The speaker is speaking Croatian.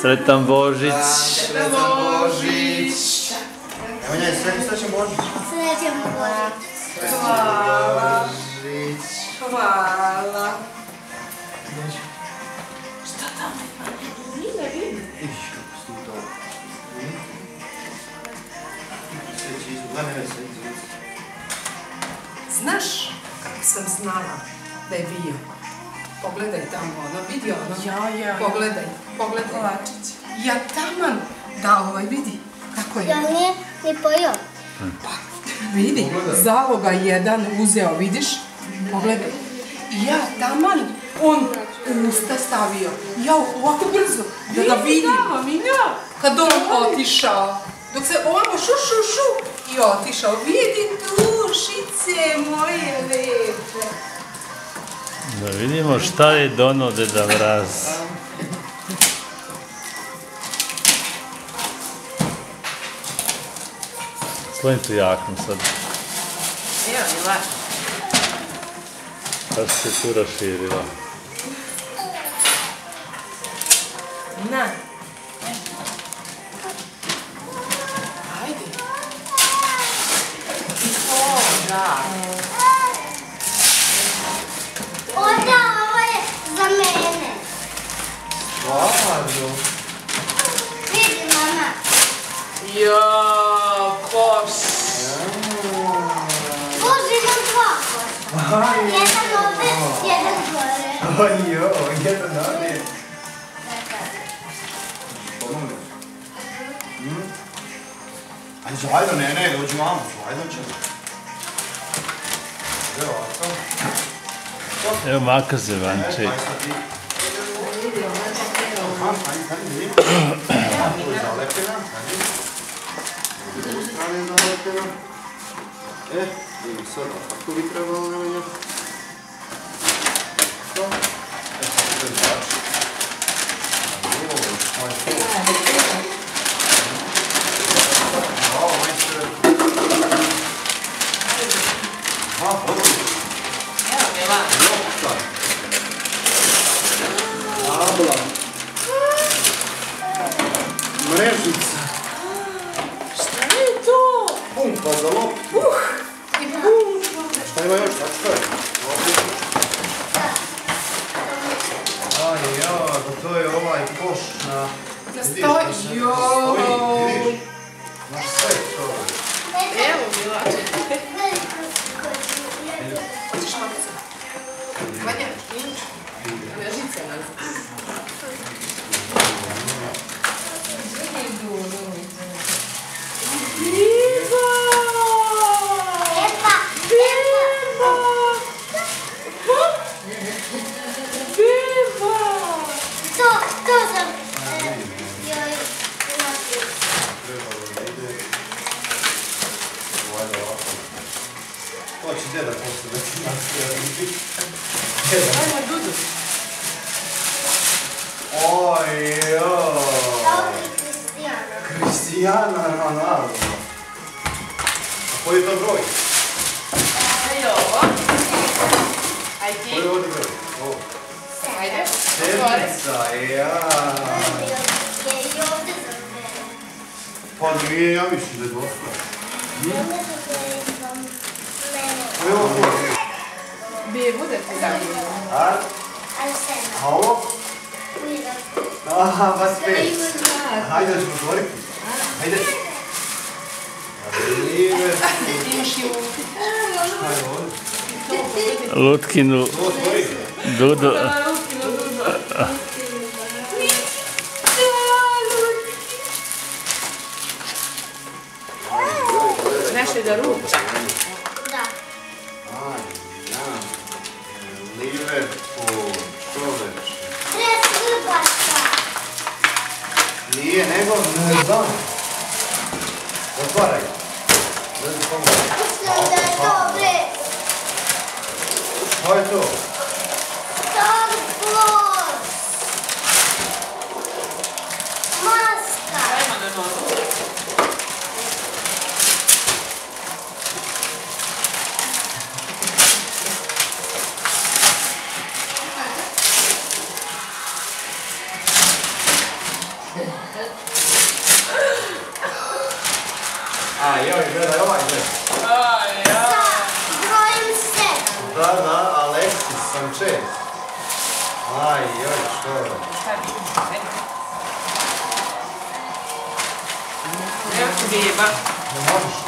Sretan Božić! Sretan Božić! Evo njaj, srećan Božić! Srećan Božić! Hvala! Hvala! Šta tamo ima? Ne vidim. Vidiš kako si to. Sveći izgled, gledaj me sve izgled. Znaš kako sam znala da je bio? Pogledaj tamo ono, vidi ono. Ja. Pogledaj. Kolačić. Ja taman da vidi kako je. Ja nije ni pojao. Pa, vidi, zaloga jedan uzeo, vidiš? Pogledaj. I ja taman, on u usta stavio. Ja ovako brzo, da ga vidim. Kad on otišao. Dok se ovako šu i otišao. Vidi dušice moje lepe. Da vidimo šta je dono Deda Mraz. Slovim tu jaknu sad. Evo, je laš. Pa se tu raširila. Na. Ajde. O, da. Onda ovo je za mene. Stvarno? Vidi, mama. Ja, koš. Bože, imam dva koša. Jedan ovdje, jedan gore. Ojo, jedan ovdje. Pomogne. Ajde, ne, dođi mamu, ajde ćemo. Evo ovako. Evo maka se vanči. Idemo sad, kako bi trebalo nemanja? To? To je baš. Bravo, majster. Aha, dobro. Evo, je laš. Lopta. Abla. Mrežica. Šta je to? Pumpa za loptu. I pumpa. Šta ima još? Što je? Aj, ja, pa to je ovaj koš na... Stoji, joj. Vidiš? Naš sve čovjek. Evo, je laš. Hoćeš makaca? Vanja, vežice nas. To sam... Joj, Trebalo da ide. Ovajde ovako. To će deda posle da ti nastaviti. Deda. Ajmo, Dudu. Oj, joj. ovo je Kristijana. Cristiano Ronaldo. A koji je to broj? Ajde ovo. Ajde Koji je ti. ovdje broj? Ovo. Ajde. Sedmica, ja. Je i ovdje za mene. Pa nije, ja mislim da je dosta. Ovdje za mene. Evo ovo. Bije budete da vidimo. A? Arsena. A ovo? Mira. Aha, vas pet. Ima znak. Hajde da ćemo otvoriti. Hajde. Liverpool. Imaš i u... Hajde ovdje. Lutkinu To otvori. Dudu. Znaš li da ruča? Da. Aj, ja. Liverpool. Čoveč. Presrbačka. Nije, nego ne znam. Otvaraj. Ne znam pomoći. Mislim da je to bre. Šta je to? Star Wars. Maska. Ajmo na nogu. A, joj, gledaj ovaj gledaj. Sa brojem 7. Da, Aleksis Sanchez. Aj, joj, što je? Evo ti beba. Ne možeš.